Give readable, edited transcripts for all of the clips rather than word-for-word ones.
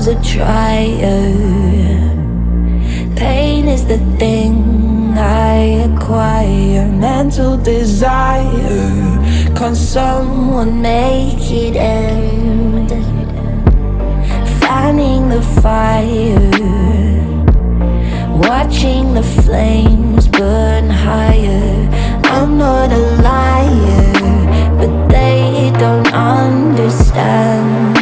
love's a trier. Pain is the thing I acquire. Mental desire. Can someone make it end? Fanning the fire, watching the flames burn higher. I'm not a liar, but they don't understand.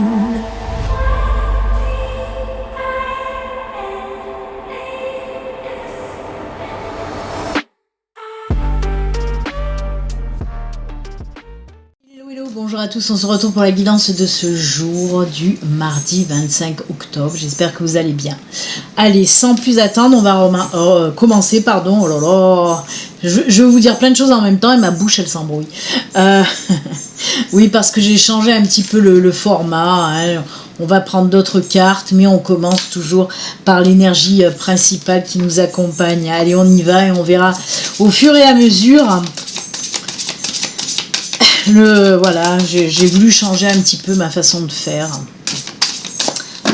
Bonjour à tous, on se retrouve pour la guidance de ce jour du mardi 25 octobre. J'espère que vous allez bien. Allez, sans plus attendre, on va commencer, pardon. Oh là là, je vais vous dire plein de choses en même temps et ma bouche elle s'embrouille. Oui, parce que j'ai changé un petit peu le format. Hein. On va prendre d'autres cartes, mais on commence toujours par l'énergie principale qui nous accompagne. Allez, on y va et on verra au fur et à mesure. Voilà, j'ai voulu changer un petit peu ma façon de faire.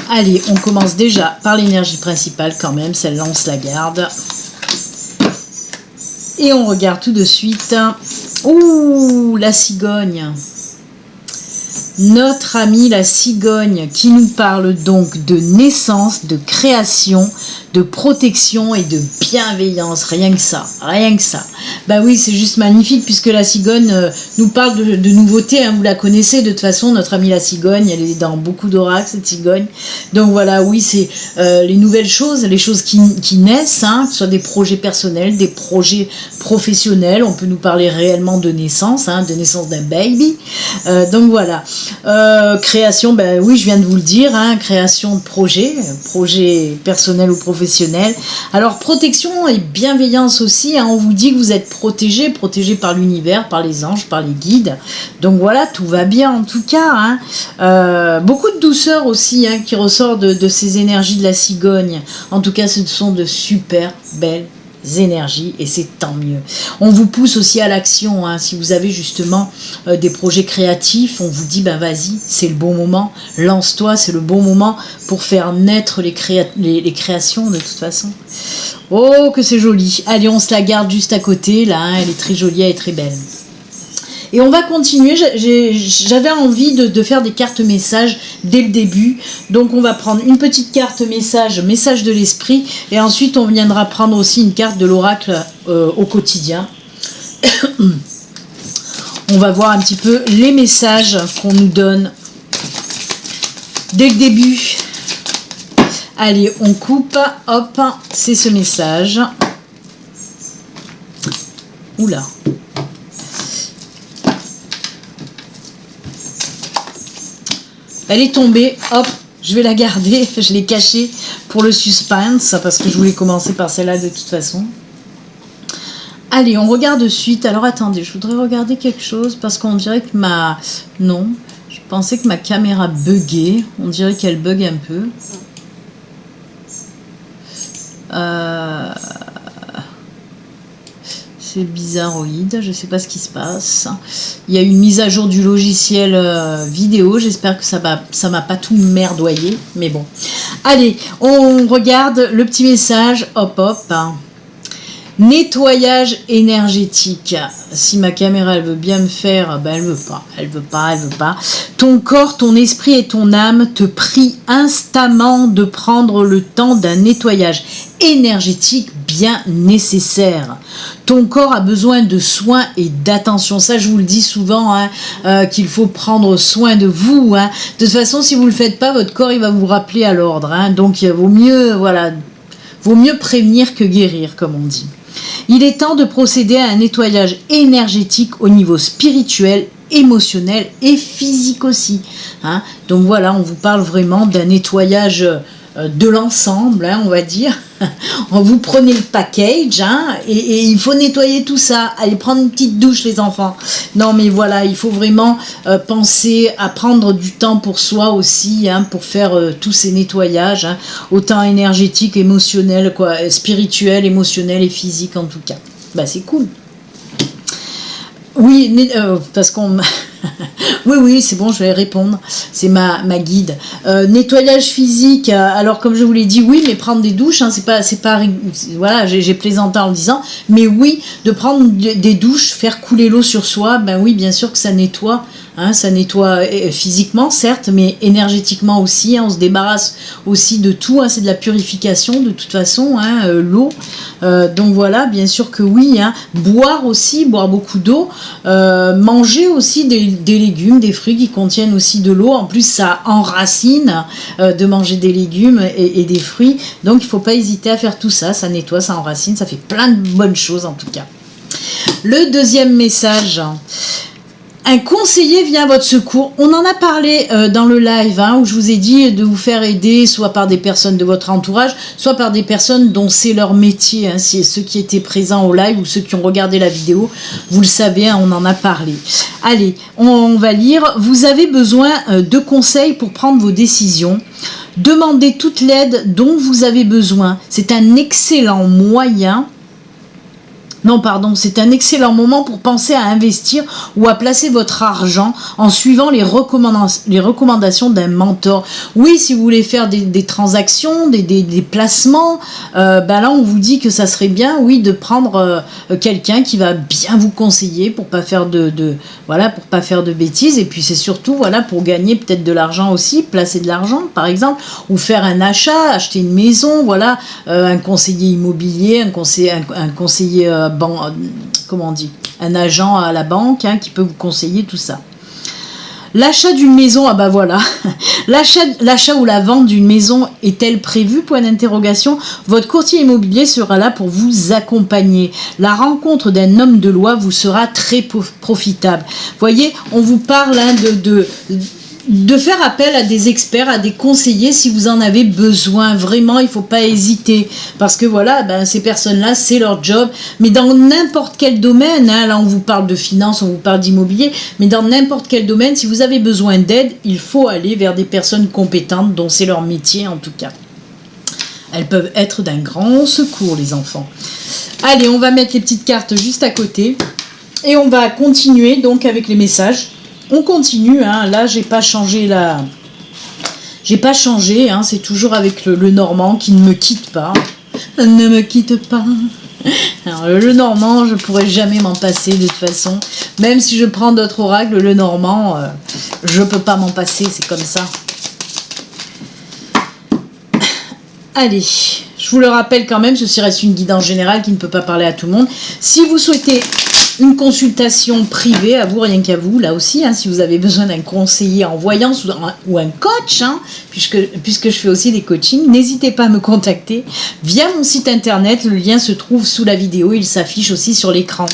Allez, on commence déjà par l'énergie principale quand même, celle-là on se la garde. Et on regarde tout de suite. Ouh, la cigogne. Notre amie la cigogne qui nous parle donc de naissance, de création, de protection et de bienveillance. Rien que ça, rien que ça. Bah oui, c'est juste magnifique puisque la cigogne nous parle de nouveautés. Hein, vous la connaissez de toute façon, notre amie la cigogne, elle est dans beaucoup d'oracles, cette cigogne. Donc voilà, oui, c'est les nouvelles choses, les choses qui naissent, hein, que ce soit des projets personnels, des projets professionnels. On peut nous parler réellement de naissance, hein, de naissance d'un baby. Donc voilà. Création, ben oui, je viens de vous le dire, hein, création de projet personnel ou professionnel. Alors protection et bienveillance aussi, hein, on vous dit que vous êtes protégé par l'univers, par les anges, par les guides. Donc voilà, tout va bien en tout cas. Hein. Beaucoup de douceur aussi hein, qui ressort de ces énergies de la cigogne. En tout cas, ce sont de super belles énergies et c'est tant mieux. On vous pousse aussi à l'action, hein. Si vous avez justement des projets créatifs, on vous dit ben vas-y, c'est le bon moment, lance-toi, c'est le bon moment pour faire naître les créations de toute façon. Oh que c'est joli. Allez, on se la garde juste à côté là, hein. Elle est très jolie, elle est très belle. Et on va continuer, j'avais envie de faire des cartes messages dès le début. Donc on va prendre une petite carte message de l'esprit. Et ensuite on viendra prendre aussi une carte de l'oracle au quotidien. On va voir un petit peu les messages qu'on nous donne dès le début. Allez, on coupe, hop, c'est ce message. Oula. Elle est tombée, hop, je vais la garder, je l'ai cachée pour le suspense, parce que je voulais commencer par celle-là de toute façon. Allez, on regarde de suite. Alors attendez, je voudrais regarder quelque chose, parce qu'on dirait que Non, je pensais que ma caméra buguait, on dirait qu'elle bug un peu. C'est bizarroïde, je sais pas ce qui se passe. Il y a une mise à jour du logiciel vidéo, j'espère que ça m'a pas tout merdoyé, mais bon. Allez, on regarde le petit message, hop hop. Nettoyage énergétique. Si ma caméra elle veut bien me faire, ben elle veut pas. Ton corps, ton esprit et ton âme te prient instamment de prendre le temps d'un nettoyage énergétique bien nécessaire. Ton corps a besoin de soins et d'attention. Ça, je vous le dis souvent, hein, qu'il faut prendre soin de vous. Hein. De toute façon, si vous le faites pas, votre corps il va vous rappeler à l'ordre. Hein. Donc, il vaut mieux prévenir que guérir, comme on dit. Il est temps de procéder à un nettoyage énergétique au niveau spirituel, émotionnel et physique aussi. Hein. Donc voilà, on vous parle vraiment d'un nettoyage de l'ensemble, hein, on va dire. Vous prenez le package, hein, et il faut nettoyer tout ça. Allez prendre une petite douche les enfants. Non mais voilà, il faut vraiment penser à prendre du temps pour soi aussi, hein, pour faire tous ces nettoyages, hein, autant énergétique, émotionnel, spirituel, émotionnel et physique en tout cas. Bah c'est cool. Oui, parce qu'on... oui, c'est bon, je vais répondre. C'est ma guide. Nettoyage physique, alors comme je vous l'ai dit, oui, mais prendre des douches, hein, c'est pas, voilà, j'ai plaisanté en le disant, mais oui, de prendre des douches, faire couler l'eau sur soi, ben oui, bien sûr que ça nettoie. Hein, ça nettoie physiquement, certes, mais énergétiquement aussi. Hein, on se débarrasse aussi de tout. Hein, c'est de la purification, de toute façon, hein, l'eau. Donc voilà, bien sûr que oui. Hein, boire aussi, boire beaucoup d'eau. Manger aussi des légumes, des fruits qui contiennent aussi de l'eau. En plus, ça enracine de manger des légumes et des fruits. Donc, il ne faut pas hésiter à faire tout ça. Ça nettoie, ça enracine, ça fait plein de bonnes choses en tout cas. Le deuxième message... Un conseiller vient à votre secours. On en a parlé dans le live, hein, où je vous ai dit de vous faire aider, soit par des personnes de votre entourage, soit par des personnes dont c'est leur métier. Hein, c'est ceux qui étaient présents au live ou ceux qui ont regardé la vidéo, vous le savez, hein, on en a parlé. Allez, on va lire. Vous avez besoin de conseils pour prendre vos décisions. Demandez toute l'aide dont vous avez besoin. C'est un excellent moyen... Non, pardon, c'est un excellent moment pour penser à investir ou à placer votre argent en suivant les recommandations d'un mentor. Oui, si vous voulez faire des transactions, des placements, ben là, on vous dit que ça serait bien, oui, de prendre quelqu'un qui va bien vous conseiller pour pas faire voilà, pour pas faire de bêtises. Et puis, c'est surtout, voilà, pour gagner peut-être de l'argent aussi, placer de l'argent, par exemple, ou faire un achat, acheter une maison, voilà, un conseiller immobilier, un conseiller comment on dit, un agent à la banque, hein, qui peut vous conseiller tout ça. L'achat d'une maison, ah bah voilà, l'achat ou la vente d'une maison est-elle prévue? Point d'interrogation. Votre courtier immobilier sera là pour vous accompagner. La rencontre d'un homme de loi vous sera très profitable. Voyez, on vous parle, hein, de faire appel à des experts, à des conseillers si vous en avez besoin. Vraiment, il ne faut pas hésiter. Parce que voilà, ben, ces personnes-là, c'est leur job. Mais dans n'importe quel domaine, hein, là on vous parle de finance, on vous parle d'immobilier, mais dans n'importe quel domaine, si vous avez besoin d'aide, il faut aller vers des personnes compétentes dont c'est leur métier en tout cas. Elles peuvent être d'un grand secours, les enfants. Allez, on va mettre les petites cartes juste à côté. Et on va continuer donc avec les messages. On continue, hein. Là j'ai pas changé hein. C'est toujours avec le normand qui ne me quitte pas. Ne me quitte pas. Alors, le normand, je pourrais jamais m'en passer de toute façon. Même si je prends d'autres oracles, le normand, je peux pas m'en passer, c'est comme ça. Allez, je vous le rappelle quand même, ceci reste une guidance générale qui ne peut pas parler à tout le monde. Si vous souhaitez une consultation privée, à vous, rien qu'à vous, là aussi, hein, si vous avez besoin d'un conseiller en voyance ou un coach, hein, puisque je fais aussi des coachings, n'hésitez pas à me contacter via mon site internet, le lien se trouve sous la vidéo, il s'affiche aussi sur l'écran.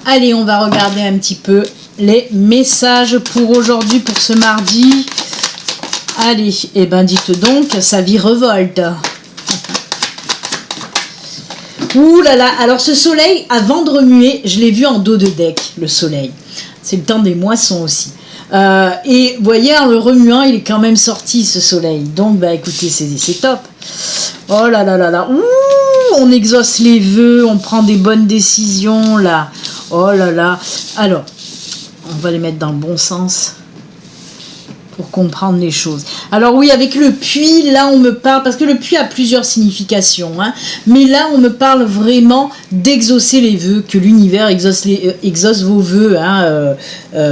Allez, on va regarder un petit peu les messages pour aujourd'hui, pour ce mardi. Allez, et ben dites donc, sa vie révolte. Ouh là là, alors ce soleil, avant de remuer, je l'ai vu en dos de deck, le soleil. C'est le temps des moissons aussi. Et vous voyez, en le remuant, il est quand même sorti ce soleil. Donc, bah écoutez, c'est top. Oh là là là là. Ouh, on exauce les vœux, on prend des bonnes décisions là. Oh là là. Alors, on va les mettre dans le bon sens pour comprendre les choses. Alors oui, avec le puits, là on me parle, parce que le puits a plusieurs significations, hein, mais là on me parle vraiment d'exaucer les vœux, que l'univers exauce vos vœux, hein,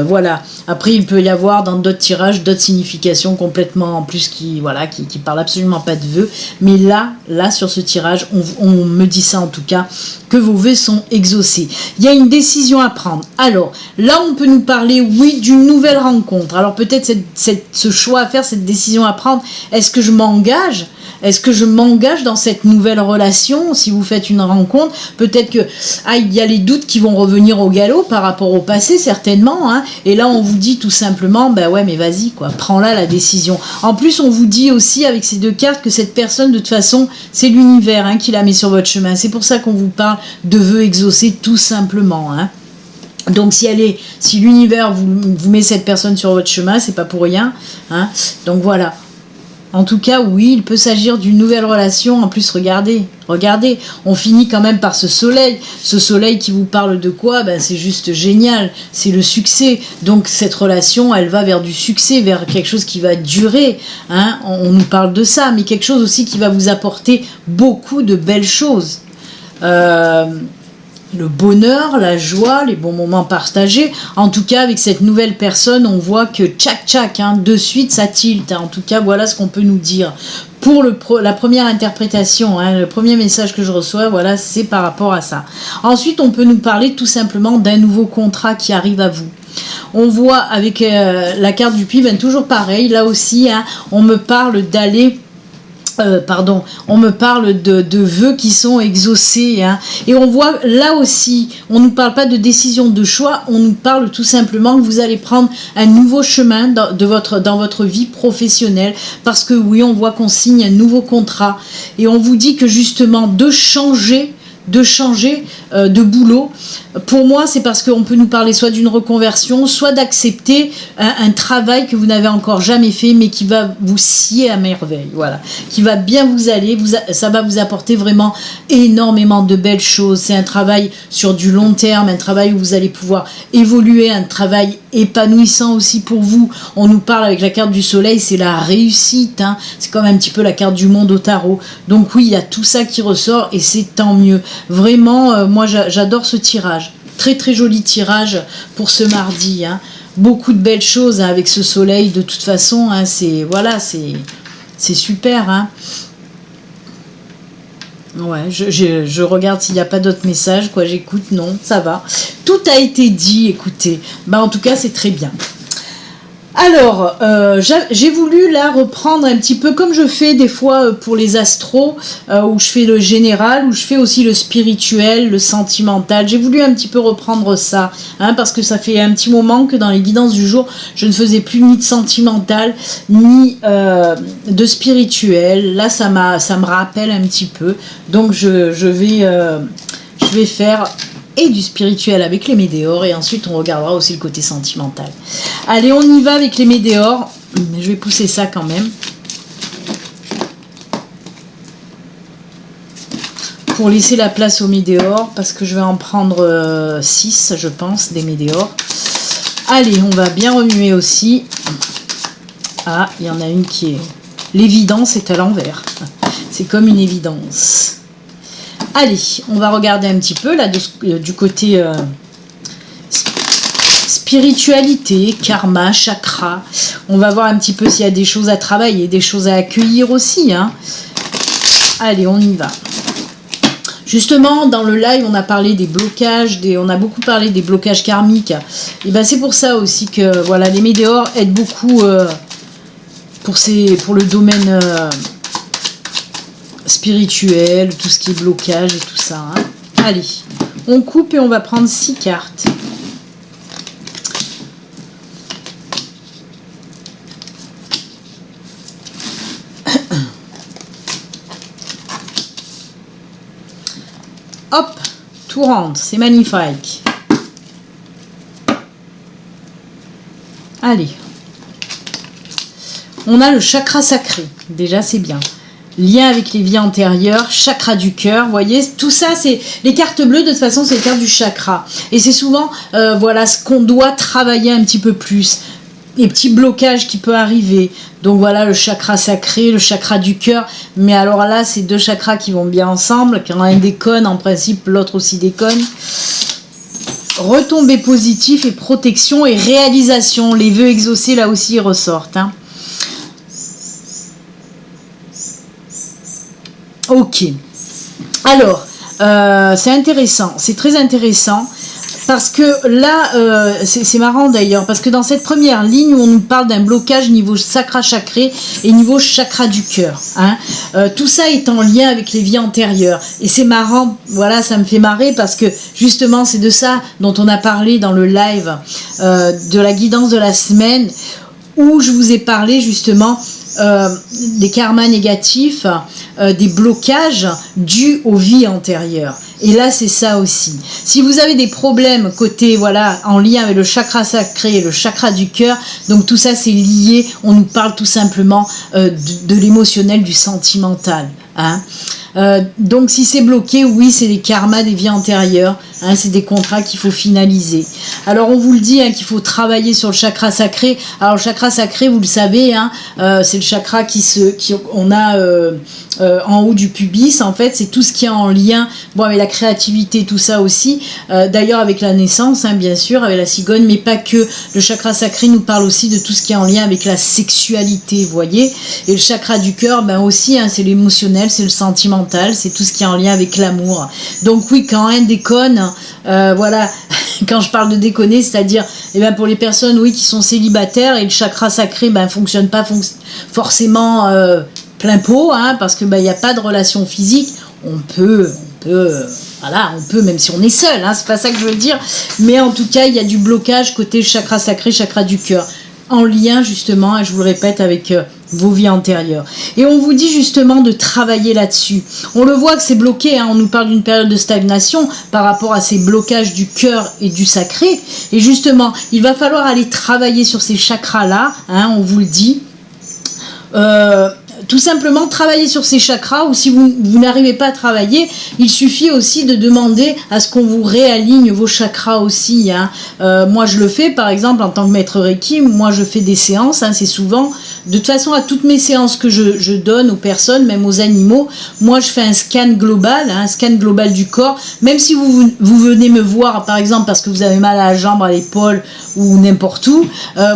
voilà. Après il peut y avoir dans d'autres tirages d'autres significations complètement en plus qui parlent absolument pas de vœux, mais là sur ce tirage on me dit ça en tout cas, que vos vœux sont exaucés. Il y a une décision à prendre. Alors là on peut nous parler, oui, d'une nouvelle rencontre. Alors peut-être ce choix à faire, cette décision à prendre, est-ce que je m'engage? Est-ce que je m'engage dans cette nouvelle relation? Si vous faites une rencontre, peut-être que il y a les doutes qui vont revenir au galop par rapport au passé, certainement, hein, et là on vous dit tout simplement, bah ouais, mais vas-y, quoi, prends-la la décision. En plus, on vous dit aussi avec ces deux cartes que cette personne, de toute façon, c'est l'univers, hein, qui la met sur votre chemin. C'est pour ça qu'on vous parle de vœux exaucés, tout simplement, hein. Donc si l'univers vous met cette personne sur votre chemin, c'est pas pour rien, hein. Donc voilà. En tout cas, oui, il peut s'agir d'une nouvelle relation. En plus, regardez, regardez, on finit quand même par ce soleil. Ce soleil qui vous parle de quoi? Ben, c'est juste génial, c'est le succès. Donc cette relation, elle va vers du succès, vers quelque chose qui va durer. Hein. On nous parle de ça, mais quelque chose aussi qui va vous apporter beaucoup de belles choses. Le bonheur, la joie, les bons moments partagés. En tout cas, avec cette nouvelle personne, on voit que tchac, hein, de suite, ça tilt. Hein. En tout cas, voilà ce qu'on peut nous dire. Pour la première interprétation, hein, le premier message que je reçois, voilà, c'est par rapport à ça. Ensuite, on peut nous parler tout simplement d'un nouveau contrat qui arrive à vous. On voit avec la carte du puits, ben, toujours pareil, là aussi, hein, on me parle d'aller... on me parle de vœux qui sont exaucés, hein. Et on voit là aussi, on ne nous parle pas de décision de choix, on nous parle tout simplement que vous allez prendre un nouveau chemin dans votre vie professionnelle, parce que oui, on voit qu'on signe un nouveau contrat, et on vous dit que justement de changer de boulot. Pour moi, c'est parce qu'on peut nous parler soit d'une reconversion, soit d'accepter un travail que vous n'avez encore jamais fait, mais qui va vous scier à merveille, voilà, qui va bien vous aller, ça va vous apporter vraiment énormément de belles choses. C'est un travail sur du long terme, un travail où vous allez pouvoir évoluer, un travail épanouissant aussi pour vous. On nous parle avec la carte du soleil, c'est la réussite, hein. C'est comme un petit peu la carte du monde au tarot. Donc oui, il y a tout ça qui ressort et c'est tant mieux. Vraiment, moi j'adore ce tirage. Très très joli tirage pour ce mardi, hein. Beaucoup de belles choses, hein, avec ce soleil de toute façon, hein. Voilà, c'est super, hein. Ouais, je regarde s'il n'y a pas d'autres messages, quoi. J'écoute, non, ça va. Tout a été dit, écoutez. Bah, en tout cas, c'est très bien. Alors, j'ai voulu là reprendre un petit peu comme je fais des fois pour les astros, où je fais le général, où je fais aussi le spirituel, le sentimental. J'ai voulu un petit peu reprendre ça, hein, parce que ça fait un petit moment que dans les guidances du jour, je ne faisais plus ni de sentimental, ni de spirituel. Là, ça me rappelle un petit peu. Donc, je vais faire... et du spirituel avec les météores, et ensuite on regardera aussi le côté sentimental. Allez, on y va avec les météores. Je vais pousser ça quand même pour laisser la place aux météores, parce que je vais en prendre 6 je pense, des météores. Allez, on va bien remuer aussi. Ah, il y en a une qui est... l'évidence est à l'envers. C'est comme une évidence. Allez, on va regarder un petit peu là du côté spiritualité, karma, chakra. On va voir un petit peu s'il y a des choses à travailler, des choses à accueillir aussi, hein. Allez, on y va. Justement, dans le live, on a parlé des blocages, on a beaucoup parlé des blocages karmiques. Et ben c'est pour ça aussi que voilà, les météores aident beaucoup pour le domaine spirituel, tout ce qui est blocage et tout ça, hein. Allez, on coupe et on va prendre 6 cartes. Hop, tout rentre, c'est magnifique. Allez, on a le chakra sacré, déjà c'est bien. Lien avec les vies antérieures, chakra du cœur, vous voyez, tout ça, c'est les cartes bleues, de toute façon, c'est les cartes du chakra. Et c'est souvent, voilà, ce qu'on doit travailler un petit peu plus, les petits blocages qui peuvent arriver. Donc voilà, le chakra sacré, le chakra du cœur. Mais alors là, c'est 2 chakras qui vont bien ensemble. Quand un déconne, en principe, l'autre aussi déconne. Retombées positives et protection et réalisation. Les vœux exaucés, là aussi, ils ressortent, hein. Ok, alors c'est intéressant, c'est très intéressant, parce que là, c'est marrant d'ailleurs, parce que dans cette première ligne où on nous parle d'un blocage niveau chakra sacré et niveau chakra du cœur, hein, tout ça est en lien avec les vies antérieures, et c'est marrant, voilà, ça me fait marrer, parce que justement c'est de ça dont on a parlé dans le live de la guidance de la semaine, où je vous ai parlé justement des karmas négatifs, des blocages dus aux vies antérieures. Et là, c'est ça aussi. Si vous avez des problèmes côté, voilà, en lien avec le chakra sacré et le chakra du cœur, donc tout ça, c'est lié, on nous parle tout simplement de l'émotionnel, du sentimental. Hein. Donc si c'est bloqué, oui, c'est des karmas des vies antérieures, hein, c'est des contrats qu'il faut finaliser. Alors on vous le dit, hein, qu'il faut travailler sur le chakra sacré. Alors le chakra sacré, vous le savez, hein, c'est le chakra on a en haut du pubis, en fait, c'est tout ce qui est en lien, bon, avec la créativité, tout ça aussi, d'ailleurs avec la naissance, hein, bien sûr, avec la cigogne, mais pas que. Le chakra sacré nous parle aussi de tout ce qui est en lien avec la sexualité, vous voyez. Et le chakra du cœur, ben aussi, hein, c'est l'émotionnel, c'est le sentimental, c'est tout ce qui est en lien avec l'amour. Donc oui, quand un déconne, voilà, quand je parle de déconner, c'est-à-dire, eh ben, pour les personnes, oui, qui sont célibataires et le chakra sacré, ben, fonctionne pas forcément plein pot, hein, parce que ben, y a pas de relation physique. On peut, voilà, on peut, même si on est seul, hein, c'est pas ça que je veux dire, mais en tout cas, il y a du blocage côté chakra sacré, chakra du cœur, en lien justement, je vous le répète, avec vos vies antérieures. Et on vous dit justement de travailler là-dessus. On le voit que c'est bloqué, hein, on nous parle d'une période de stagnation par rapport à ces blocages du cœur et du sacré, et justement, il va falloir aller travailler sur ces chakras-là, hein, on vous le dit, tout simplement travailler sur ces chakras, ou si vous n'arrivez pas à travailler, il suffit aussi de demander à ce qu'on vous réaligne vos chakras aussi, hein. Moi je le fais par exemple en tant que maître Reiki, moi je fais des séances, hein, c'est souvent, de toute façon à toutes mes séances que je donne aux personnes, même aux animaux, moi je fais un scan global, hein, un scan global du corps, même si vous venez me voir par exemple parce que vous avez mal à la jambe, à l'épaule ou n'importe où,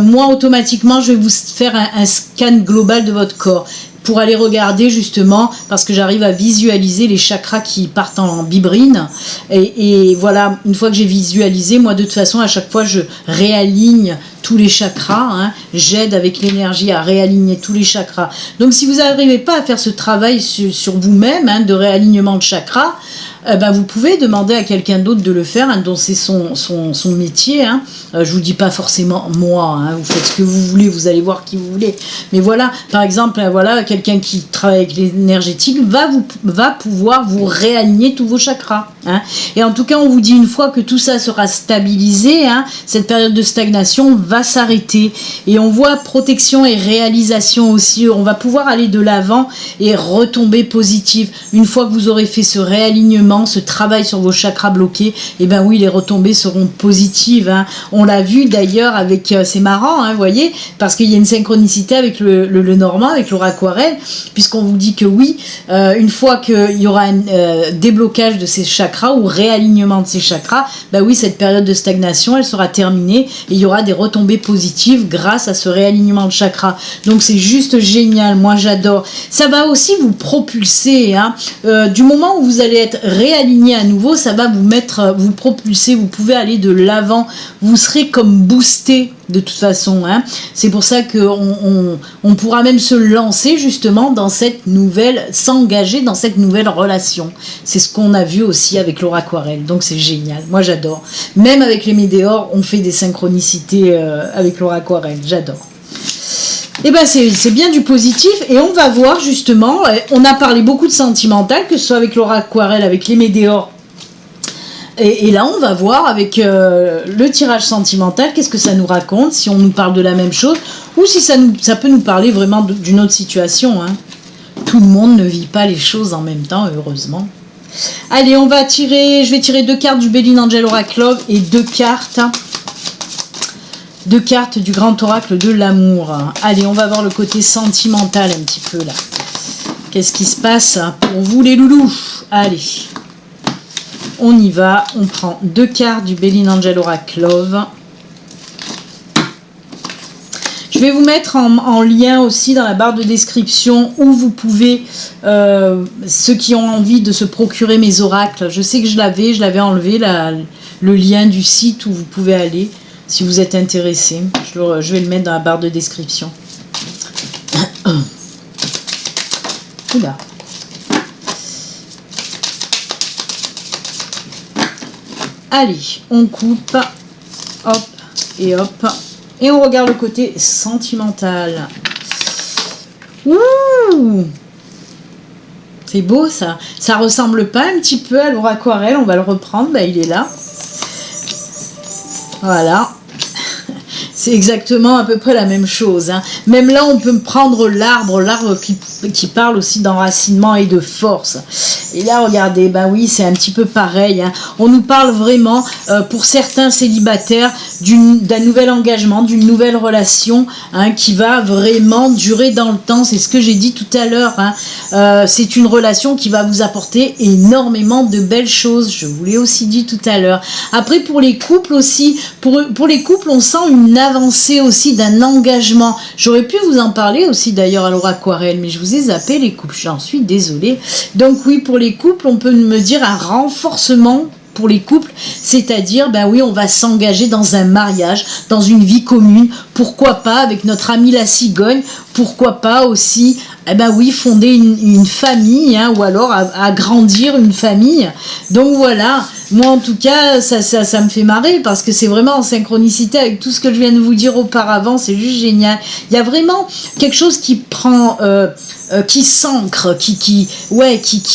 moi automatiquement je vais vous faire un scan global de votre corps, pour aller regarder justement, parce que j'arrive à visualiser les chakras qui partent en bibrine, et voilà, une fois que j'ai visualisé, moi de toute façon à chaque fois je réaligne tous les chakras, hein, j'aide avec l'énergie à réaligner tous les chakras. Donc si vous n'arrivez pas à faire ce travail sur vous-même, hein, de réalignement de chakras, ben, vous pouvez demander à quelqu'un d'autre de le faire, hein, dont c'est son métier, hein. Je vous dis pas forcément moi, hein, vous faites ce que vous voulez, vous allez voir qui vous voulez, mais voilà, par exemple, voilà, quelqu'un qui travaille avec l'énergétique va pouvoir vous réaligner tous vos chakras, hein. Et en tout cas on vous dit, une fois que tout ça sera stabilisé, hein, cette période de stagnation va s'arrêter, et on voit protection et réalisation aussi, on va pouvoir aller de l'avant et retomber positive. Une fois que vous aurez fait ce réalignement, ce travail sur vos chakras bloqués, et ben oui, les retombées seront positives, hein. On l'a vu d'ailleurs avec, c'est marrant, hein, vous voyez, parce qu'il y a une synchronicité avec le normand, avec l'aura aquarelle, puisqu'on vous dit que oui, une fois qu'il y aura un déblocage de ces chakras ou réalignement de ces chakras, ben oui, cette période de stagnation, elle sera terminée, et il y aura des retombées positives grâce à ce réalignement de chakras. Donc c'est juste génial, moi j'adore. Ça va aussi vous propulser, hein. Du moment où vous allez être réaligné à nouveau, ça va vous propulser, vous pouvez aller de l'avant, vous serez comme boosté de toute façon, hein. C'est pour ça qu'on pourra même se lancer justement dans cette nouvelle, s'engager dans cette nouvelle relation. C'est ce qu'on a vu aussi avec l'aura aquarelle, donc c'est génial, moi j'adore. Même avec les météores, on fait des synchronicités avec l'aura aquarelle, j'adore. Et ben c'est bien du positif, et on va voir justement, on a parlé beaucoup de sentimental, que ce soit avec l'aura aquarelle, avec les météores, et là on va voir avec le tirage sentimental, qu'est-ce que ça nous raconte, si on nous parle de la même chose, ou si ça peut nous parler vraiment d'une autre situation, hein. Tout le monde ne vit pas les choses en même temps, heureusement. Allez, je vais tirer 2 cartes du Béline Angel Oracle Love et 2 cartes du Grand Oracle de l'amour. Allez, on va voir le côté sentimental un petit peu là. Qu'est-ce qui se passe pour vous les loulous? Allez, on y va. On prend 2 cartes du Béline Angel Oracle Love. Je vais vous mettre en lien aussi dans la barre de description où vous pouvez, ceux qui ont envie de se procurer mes oracles, je sais que je l'avais enlevé, le lien du site où vous pouvez aller. Si vous êtes intéressé, je vais le mettre dans la barre de description. Oula. Allez, on coupe. Hop et hop. Et on regarde le côté sentimental. Ouh! C'est beau ça. Ça ressemble pas un petit peu à l'eau aquarelle. On va le reprendre. Bah, il est là. Voilà. C'est exactement à peu près la même chose. Hein. Même là, on peut prendre l'arbre qui parle aussi d'enracinement et de force. Et là, regardez, ben oui, c'est un petit peu pareil. Hein. On nous parle vraiment, pour certains célibataires, d'un nouvel engagement, d'une nouvelle relation hein, qui va vraiment durer dans le temps. C'est ce que j'ai dit tout à l'heure. Hein. C'est une relation qui va vous apporter énormément de belles choses. Je vous l'ai aussi dit tout à l'heure. Après, pour les couples aussi, pour les couples, on sent une avancée aussi d'un engagement. J'aurais pu vous en parler aussi d'ailleurs à l'eau aquarelle, mais je vous ai zappé les couples, j'en suis désolée. Donc oui, pour les couples, on peut me dire un renforcement pour les couples, c'est-à-dire, ben oui, on va s'engager dans un mariage, dans une vie commune, pourquoi pas avec notre amie la cigogne, pourquoi pas aussi, eh ben oui, fonder une famille, hein, ou alors agrandir une famille. Donc voilà, moi en tout cas, ça me fait marrer, parce que c'est vraiment en synchronicité avec tout ce que je viens de vous dire auparavant, c'est juste génial. Il y a vraiment quelque chose qui prend... qui s'ancre, qui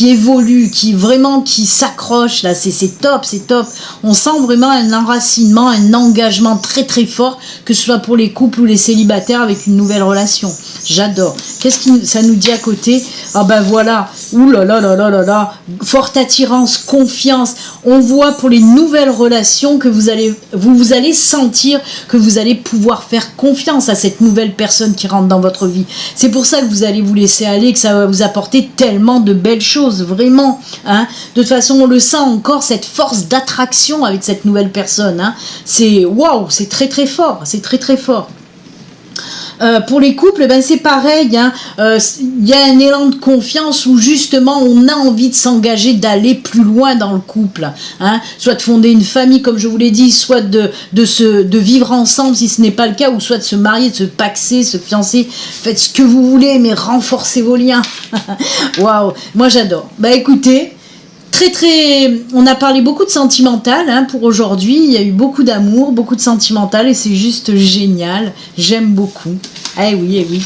évolue, qui s'accroche là, c'est top, c'est top. On sent vraiment un enracinement, un engagement très très fort, que ce soit pour les couples ou les célibataires avec une nouvelle relation. J'adore. Qu'est-ce que ça nous dit à côté? Ah ben voilà, ouh là là là là là là, forte attirance, confiance. On voit pour les nouvelles relations que vous allez sentir que vous allez pouvoir faire confiance à cette nouvelle personne qui rentre dans votre vie. C'est pour ça que vous allez vous laisser aller, que ça va vous apporter tellement de belles choses, vraiment. Hein. De toute façon, on le sent encore, cette force d'attraction avec cette nouvelle personne. Hein. C'est waouh, c'est très très fort, c'est très très fort. Pour les couples, ben c'est pareil. Hein. Y a un élan de confiance où justement on a envie de s'engager, d'aller plus loin dans le couple. Hein. Soit de fonder une famille, comme je vous l'ai dit, soit de vivre ensemble si ce n'est pas le cas, ou soit de se marier, de se paxer, se fiancer. Faites ce que vous voulez, mais renforcez vos liens. Waouh, moi j'adore. Bah écoutez. On a parlé beaucoup de sentimental hein, pour aujourd'hui. Il y a eu beaucoup d'amour, beaucoup de sentimental et c'est juste génial. J'aime beaucoup. Eh oui, eh oui.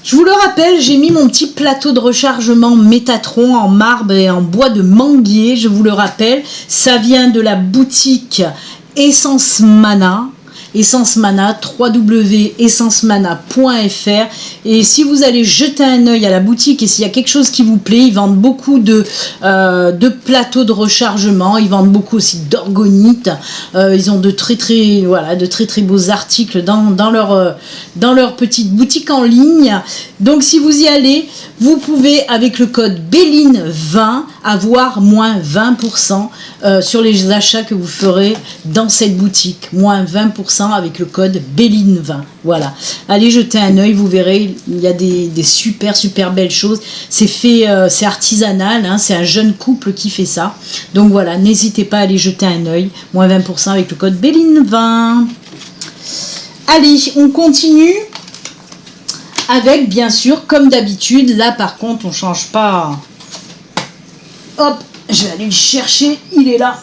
Je vous le rappelle, j'ai mis mon petit plateau de rechargement Métatron en marbre et en bois de manguier. Je vous le rappelle, ça vient de la boutique Essence Mana. Essence Mana, www.essencemana.fr. Et si vous allez jeter un œil à la boutique et s'il y a quelque chose qui vous plaît, ils vendent beaucoup de plateaux de rechargement, ils vendent beaucoup aussi d'orgonite. Ils ont de très beaux articles dans leur petite boutique en ligne. Donc si vous y allez, vous pouvez avec le code BELINE20 avoir moins 20% sur les achats que vous ferez dans cette boutique. Moins 20% avec le code BELINE20. Voilà. Allez jeter un œil, vous verrez, il y a des super belles choses. C'est fait, c'est artisanal, hein, c'est un jeune couple qui fait ça. Donc voilà, n'hésitez pas à aller jeter un œil. Moins 20% avec le code BELINE20. Allez, on continue. Avec, bien sûr, comme d'habitude, là par contre, on change pas. Hop, je vais aller le chercher, il est là.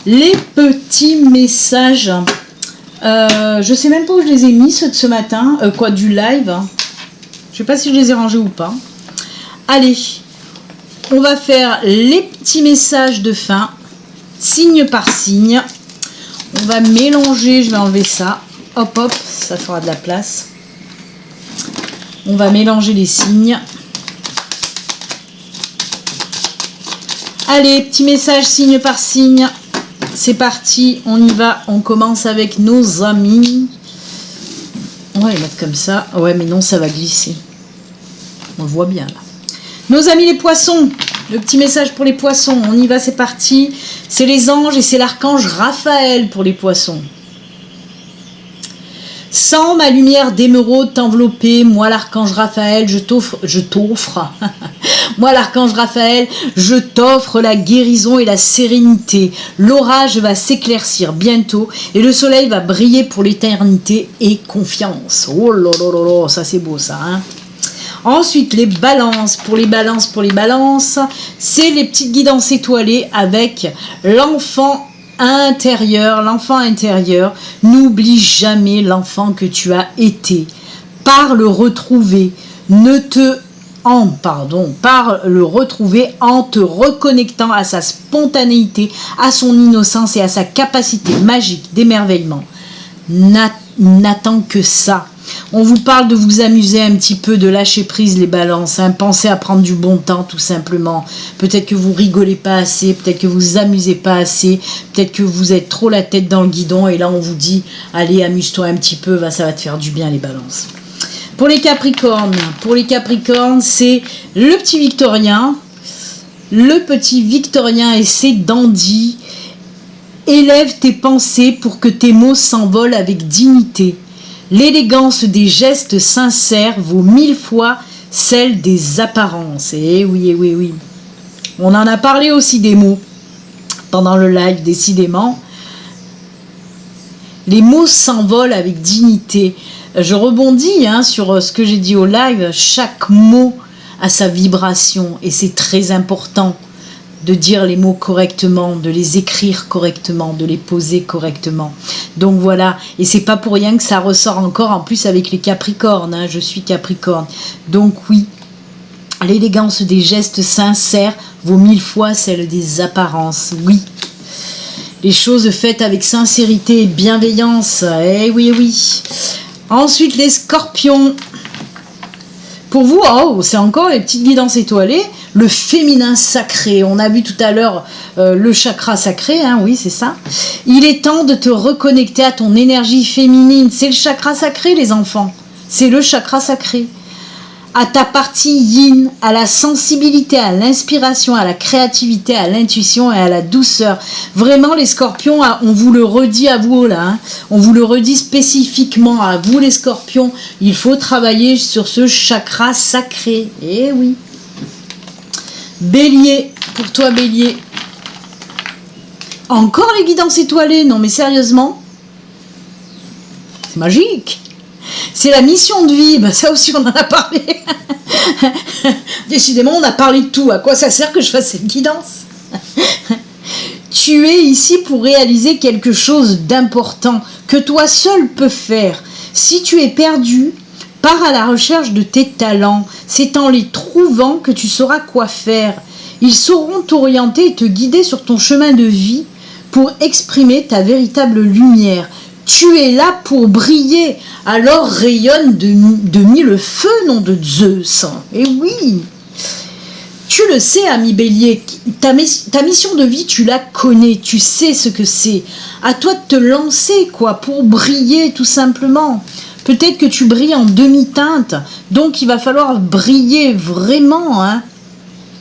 Les petits messages. Je sais même pas où je les ai mis, ceux de ce matin. Du live. Je sais pas si je les ai rangés ou pas. Allez, on va faire les petits messages de fin, signe par signe. On va mélanger, je vais enlever ça. Hop, hop, ça fera de la place. On va mélanger les signes. Allez, petit message signe par signe. C'est parti, on y va. On commence avec nos amis. On va les mettre comme ça. Ouais, mais non, ça va glisser. On le voit bien là. Nos amis les poissons. Le petit message pour les poissons. On y va, c'est parti. C'est les anges et c'est l'archange Raphaël pour les poissons. Sans ma lumière d'émeraude t'envelopper, moi l'archange Raphaël, je t'offre, moi l'archange Raphaël, je t'offre la guérison et la sérénité. L'orage va s'éclaircir bientôt et le soleil va briller pour l'éternité et confiance. Oh là là là là, ça c'est beau ça, hein. Ensuite, les balances, c'est les petites guidances étoilées avec l'enfant intérieur, l'enfant intérieur. N'oublie jamais l'enfant que tu as été. par le retrouver. Par le retrouver en te reconnectant à sa spontanéité, à son innocence et à sa capacité magique d'émerveillement. N'attends que ça. On vous parle de vous amuser un petit peu, de lâcher prise les balances, hein. Pensez à prendre du bon temps tout simplement. Peut-être que vous rigolez pas assez, peut-être que vous amusez pas assez, peut-être que vous êtes trop la tête dans le guidon et là on vous dit allez amuse-toi un petit peu, ça va te faire du bien les balances. Pour les Capricornes, c'est le petit Victorien et ses dandys. Élève tes pensées pour que tes mots s'envolent avec dignité. L'élégance des gestes sincères vaut 1000 fois celle des apparences. Et oui. On en a parlé aussi des mots pendant le live, décidément. Les mots s'envolent avec dignité. Je rebondis sur ce que j'ai dit au live. Chaque mot a sa vibration et c'est très important de dire les mots correctement, de les écrire correctement, de les poser correctement. Donc voilà, et c'est pas pour rien que ça ressort encore en plus avec les Capricornes, hein. Je suis Capricorne. Donc oui, l'élégance des gestes sincères vaut 1000 fois celle des apparences. Oui, les choses faites avec sincérité et bienveillance. Eh oui. Ensuite, les Scorpions. Pour vous, c'est encore les petites guidances étoilées. Le féminin sacré. On a vu tout à l'heure le chakra sacré. Hein, oui, c'est ça. Il est temps de te reconnecter à ton énergie féminine. C'est le chakra sacré, les enfants. C'est le chakra sacré. À ta partie yin, à la sensibilité, à l'inspiration, à la créativité, à l'intuition et à la douceur. Vraiment, les Scorpions, on vous le redit à vous là, hein. On vous le redit spécifiquement à vous les Scorpions. Il faut travailler sur ce chakra sacré. Eh oui. Bélier, pour toi Bélier. Encore les guidances étoilées, non mais sérieusement. C'est magique. C'est la mission de vie, ça aussi on en a parlé. Décidément, on a parlé de tout. À quoi ça sert que je fasse cette guidance? Tu es ici pour réaliser quelque chose d'important que toi seul peux faire. Si tu es perdu, pars à la recherche de tes talents. C'est en les trouvant que tu sauras quoi faire. Ils sauront t'orienter et te guider sur ton chemin de vie pour exprimer ta véritable lumière. Tu es là pour briller, alors rayonne de mille feux, nom de Zeus. Et oui, tu le sais, ami Bélier, ta mission de vie, tu la connais, tu sais ce que c'est. À toi de te lancer, pour briller, tout simplement. Peut-être que tu brilles en demi-teinte, donc il va falloir briller vraiment, hein.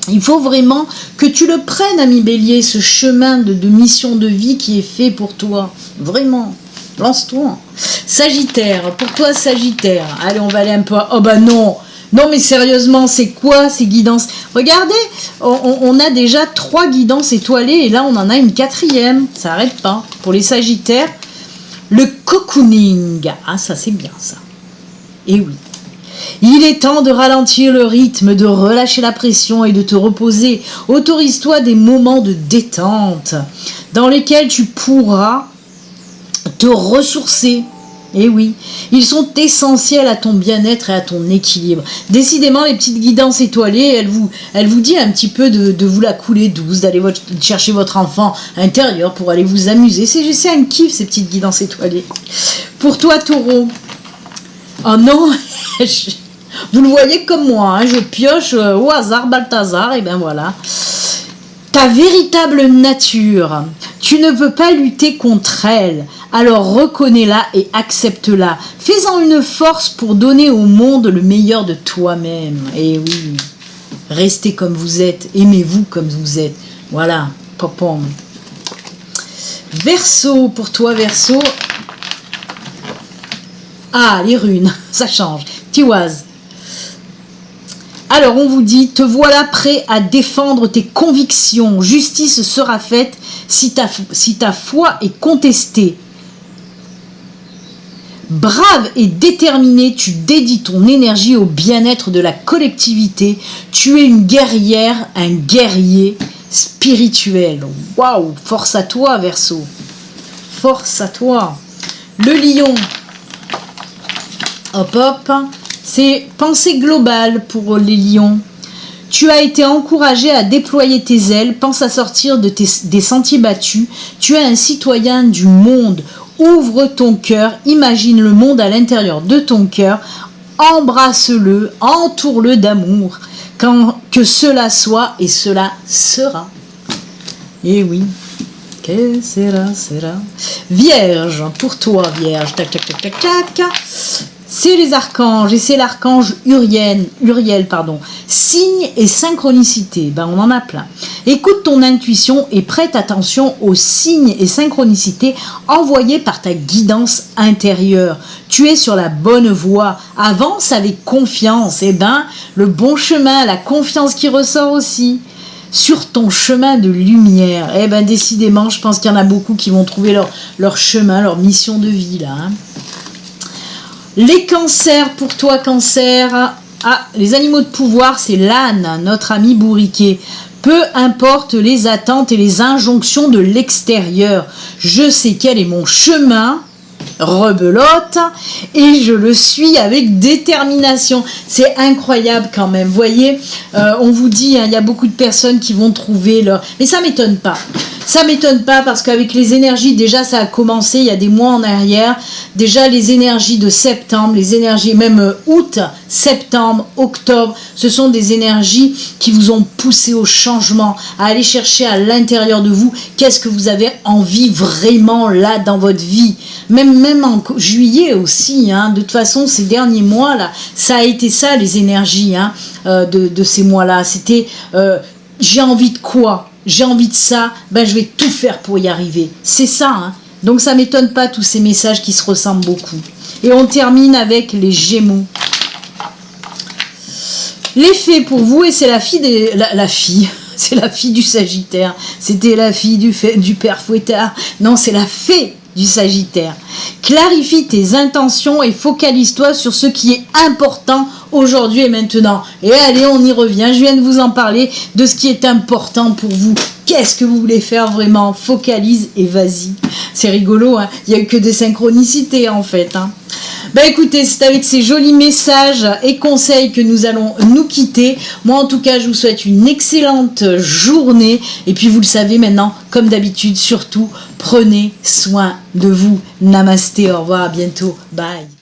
Il faut vraiment que tu le prennes, ami Bélier, ce chemin de mission de vie qui est fait pour toi, vraiment. Lance-toi. Sagittaire, pour toi Sagittaire. Allez, on va aller un peu... Oh bah non. Non mais sérieusement, c'est quoi ces guidances? Regardez, on a déjà 3 guidances étoilées et là on en a une 4e. Ça n'arrête pas. Pour les Sagittaires, le cocooning. Ah ça c'est bien ça. Et oui. Il est temps de ralentir le rythme, de relâcher la pression et de te reposer. Autorise-toi des moments de détente dans lesquels tu pourras te ressourcer. Et oui, ils sont essentiels à ton bien-être et à ton équilibre. Décidément, les petites guidances étoilées, elles vous disent un petit peu de vous la couler douce, d'aller chercher votre enfant intérieur pour aller vous amuser. C'est un kiff, ces petites guidances étoilées. Pour toi, Taureau. Oh non, vous le voyez comme moi, hein, je pioche au hasard, Balthazar, et ben voilà. Ta véritable nature, tu ne peux pas lutter contre elle, alors reconnais-la et accepte-la. Fais-en une force pour donner au monde le meilleur de toi-même. Et oui, restez comme vous êtes, aimez-vous comme vous êtes. Voilà, popom. Verseau, pour toi Verseau. Ah, les runes, ça change. Tiwaz. Alors on vous dit, te voilà prêt à défendre tes convictions. Justice sera faite si ta foi est contestée. Brave et déterminé, tu dédies ton énergie au bien-être de la collectivité. Tu es une guerrière, un guerrier spirituel. Waouh, force à toi Verseau. Force à toi. Le lion. Hop hop, c'est pensée globale pour les lions. Tu as été encouragé à déployer tes ailes, pense à sortir des sentiers battus. Tu es un citoyen du monde. Ouvre ton cœur, imagine le monde à l'intérieur de ton cœur, embrasse-le, entoure-le d'amour, que cela soit et cela sera. Et oui, que sera. Vierge, pour toi Vierge, tac tac tac tac tac. C'est les archanges et c'est l'archange Uriel, signe et synchronicité, ben on en a plein. Écoute ton intuition et prête attention aux signes et synchronicités envoyés par ta guidance intérieure. Tu es sur la bonne voie, avance avec confiance, et ben le bon chemin, la confiance qui ressort aussi. Sur ton chemin de lumière, eh ben décidément, je pense qu'il y en a beaucoup qui vont trouver leur chemin, leur mission de vie là. Hein. Les cancers, pour toi cancer, les animaux de pouvoir, c'est l'âne, notre ami bourriquet. Peu importe les attentes et les injonctions de l'extérieur, je sais quel est mon chemin, rebelote, et je le suis avec détermination. C'est incroyable quand même, vous voyez, on vous dit, il y a beaucoup de personnes qui vont trouver leur... Mais ça m'étonne pas. Ça m'étonne pas parce qu'avec les énergies, déjà ça a commencé il y a des mois en arrière, déjà les énergies de septembre, les énergies même août, septembre, octobre, ce sont des énergies qui vous ont poussé au changement, à aller chercher à l'intérieur de vous qu'est-ce que vous avez envie vraiment là dans votre vie. Même en juillet aussi, hein, de toute façon ces derniers mois là, ça a été ça les énergies hein, de ces mois-là, c'était j'ai envie de quoi ? J'ai envie de ça, ben je vais tout faire pour y arriver. C'est ça, hein. Donc ça m'étonne pas tous ces messages qui se ressemblent beaucoup. Et on termine avec les Gémeaux. Les fées pour vous, et c'est la fille c'est la fille du Sagittaire. C'était la fille du père Fouettard. Non, c'est la fée du Sagittaire. Clarifie tes intentions et focalise-toi sur ce qui est important aujourd'hui et maintenant. Et allez, on y revient. Je viens de vous en parler de ce qui est important pour vous. Qu'est-ce que vous voulez faire vraiment? Focalise et vas-y. C'est rigolo, hein? Il n'y a eu que des synchronicités en fait. Hein. Ben écoutez, c'est avec ces jolis messages et conseils que nous allons nous quitter. Moi en tout cas, je vous souhaite une excellente journée. Et puis vous le savez maintenant, comme d'habitude, surtout, prenez soin de vous. Namasté, au revoir, à bientôt. Bye.